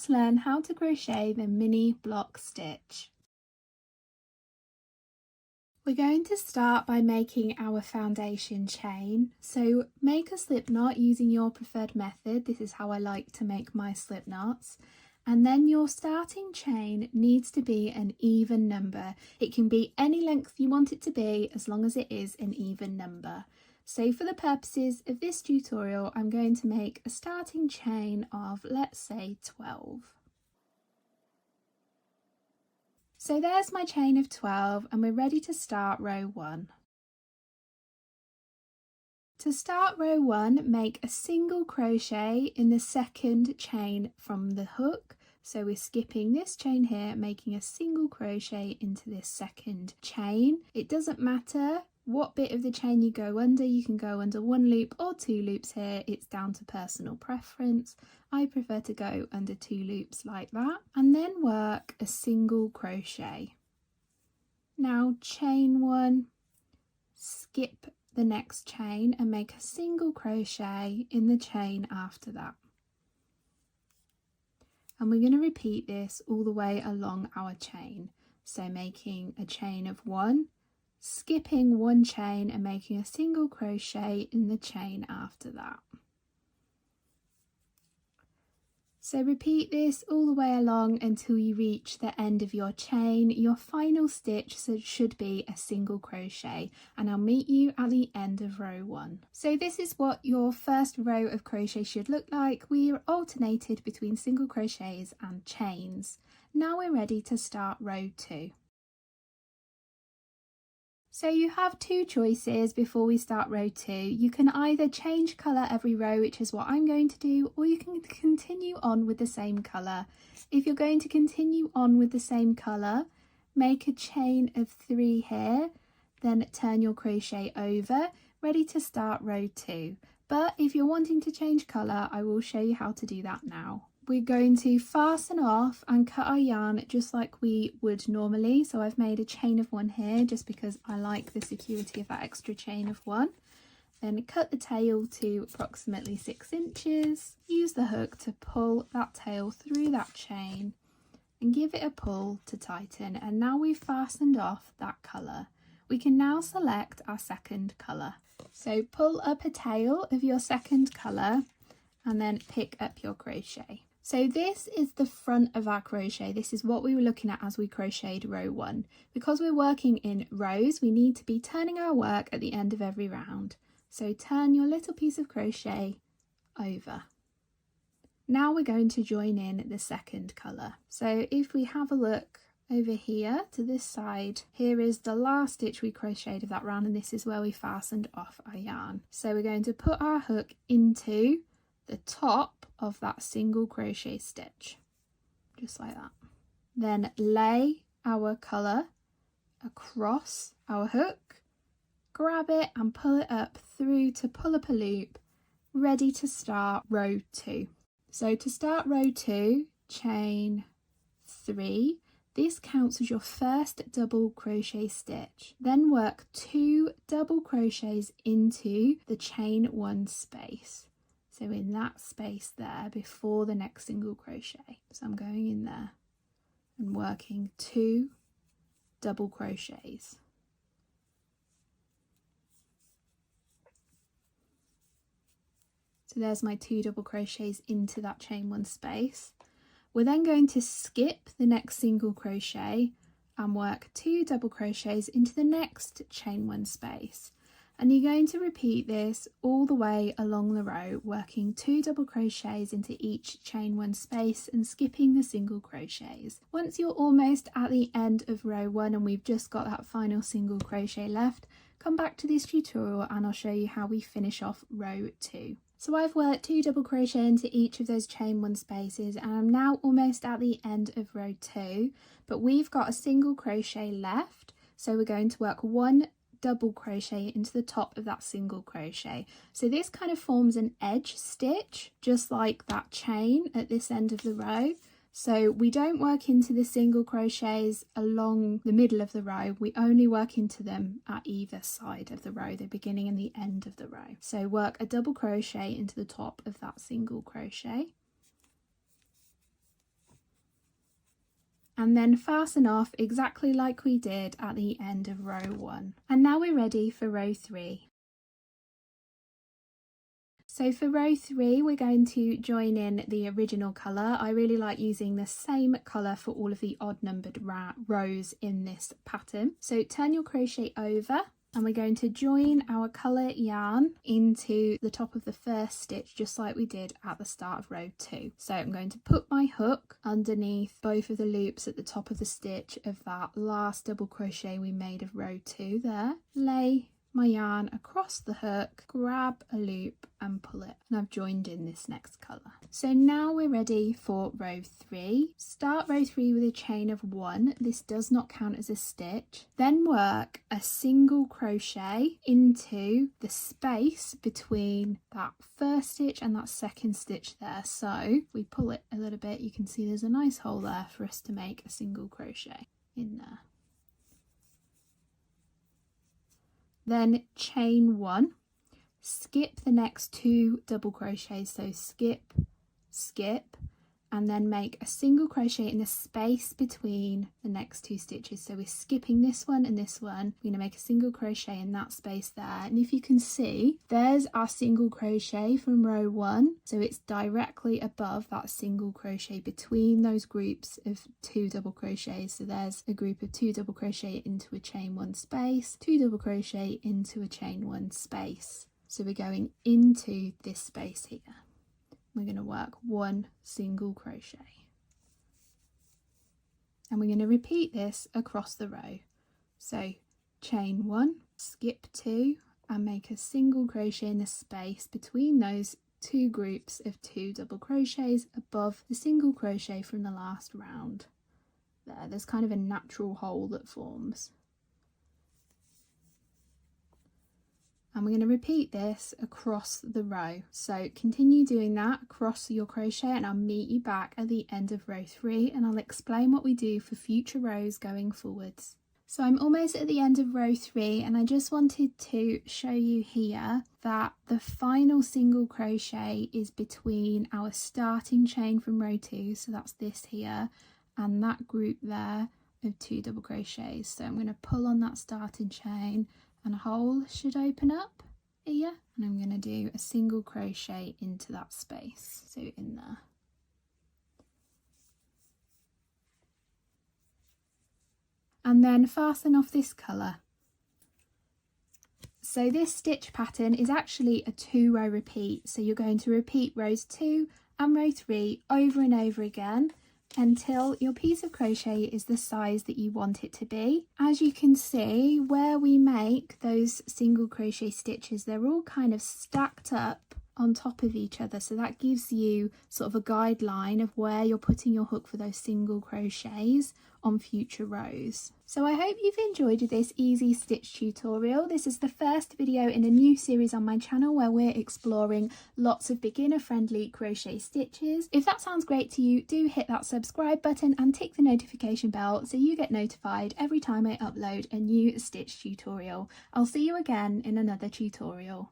let's learn how to crochet the mini block stitch. We're going to start by making our foundation chain. So make a slip knot using your preferred method. This is how I like to make my slip knots. And then your starting chain needs to be an even number. It can be any length you want it to be as long as it is an even number. So for the purposes of this tutorial, I'm going to make a starting chain of, let's say, 12. So there's my chain of 12 and we're ready to start row 1. To start row 1, make a single crochet in the second chain from the hook. So we're skipping this chain here, making a single crochet into this second chain. It doesn't matter what bit of the chain you go under. You can go under 1 loop or 2 loops here. It's down to personal preference. I prefer to go under 2 loops like that, and then work a single crochet. Now chain 1, skip the next chain and make a single crochet in the chain after that. And we're going to repeat this all the way along our chain. So making a chain of 1, skipping 1 chain and making a single crochet in the chain after that. So repeat this all the way along until you reach the end of your chain. Your final stitch should be a single crochet, and I'll meet you at the end of row 1. So this is what your first row of crochet should look like. We're alternated between single crochets and chains. Now we're ready to start row 2. So you have 2 choices before we start row 2. You can either change colour every row, which is what I'm going to do, or you can continue on with the same colour. If you're going to continue on with the same colour, make a chain of 3 here, then turn your crochet over, ready to start row 2. But if you're wanting to change colour, I will show you how to do that now. We're going to fasten off and cut our yarn just like we would normally. So I've made a chain of 1 here just because I like the security of that extra chain of 1. Then cut the tail to approximately 6 inches. Use the hook to pull that tail through that chain and give it a pull to tighten. And now we've fastened off that colour. We can now select our second colour. So pull up a tail of your second colour and then pick up your crochet. So this is the front of our crochet. This is what we were looking at as we crocheted row 1. Because we're working in rows, we need to be turning our work at the end of every round. So turn your little piece of crochet over. Now we're going to join in the second colour. So if we have a look over here to this side, here is the last stitch we crocheted of that round, and this is where we fastened off our yarn. So we're going to put our hook into the top of that single crochet stitch, just like that. Then lay our colour across our hook, grab it and pull it up through to pull up a loop, ready to start row 2. So to start row 2, chain 3. This counts as your first double crochet stitch. Then work 2 double crochets into the chain 1 space. So in that space there before the next single crochet. So I'm going in there and working 2 double crochets. So there's my 2 double crochets into that chain 1 space. We're then going to skip the next single crochet and work 2 double crochets into the next chain 1 space. And you're going to repeat this all the way along the row, working 2 double crochets into each chain 1 space and skipping the single crochets. Once you're almost at the end of row 1 and we've just got that final single crochet left, come back to this tutorial and I'll show you how we finish off row 2. So I've worked 2 double crochet into each of those chain 1 spaces and I'm now almost at the end of row 2, but we've got a single crochet left, so we're going to work 1 double crochet into the top of that single crochet. So this kind of forms an edge stitch, just like that chain at this end of the row. So we don't work into the single crochets along the middle of the row, we only work into them at either side of the row, the beginning and the end of the row. So work a double crochet into the top of that single crochet. and then fasten off exactly like we did at the end of row 1. And now we're ready for row 3. So for row 3, we're going to join in the original colour. I really like using the same colour for all of the odd numbered rows in this pattern. So turn your crochet over, and we're going to join our colour yarn into the top of the first stitch, just like we did at the start of row 2. So I'm going to put my hook underneath both of the loops at the top of the stitch of that last double crochet we made of row 2 there, lay my yarn across the hook, grab a loop and pull it, and I've joined in this next colour. So now we're ready for row 3. Start row 3 with a chain of 1. This does not count as a stitch. Then work a single crochet into the space between that first stitch and that second stitch there. So we pull it a little bit, you can see there's a nice hole there for us to make a single crochet in there. Then chain 1, skip the next 2 double crochets, so skip, skip, and then make a single crochet in the space between the next 2 stitches. So we're skipping this one and this one. We're going to make a single crochet in that space there, and if you can see, there's our single crochet from row 1, so it's directly above that single crochet between those groups of 2 double crochets. So there's a group of 2 double crochet into a chain 1 space, 2 double crochet into a chain 1 space. So we're going into this space here. We're going to work 1 single crochet, and we're going to repeat this across the row. So chain 1, skip 2, and make a single crochet in the space between those 2 groups of 2 double crochets above the single crochet from the last round. There's kind of a natural hole that forms. And we're going to repeat this across the row. So continue doing that across your crochet, and I'll meet you back at the end of row 3, and I'll explain what we do for future rows going forwards. So I'm almost at the end of row 3, and I just wanted to show you here that the final single crochet is between our starting chain from row 2, so that's this here, and that group there of 2 double crochets. So I'm going to pull on that starting chain, and a hole should open up here, and I'm going to do a single crochet into that space, so in there. And then fasten off this colour. So this stitch pattern is actually a 2-row repeat, so you're going to repeat rows 2 and row 3 over and over again until your piece of crochet is the size that you want it to be. As you can see, where we make those single crochet stitches, they're all kind of stacked up on top of each other, so that gives you sort of a guideline of where you're putting your hook for those single crochets on future rows. So I hope you've enjoyed this easy stitch tutorial. This is the first video in a new series on my channel where we're exploring lots of beginner friendly crochet stitches. If that sounds great to you, do hit that subscribe button and tick the notification bell so you get notified every time I upload a new stitch tutorial. I'll see you again in another tutorial.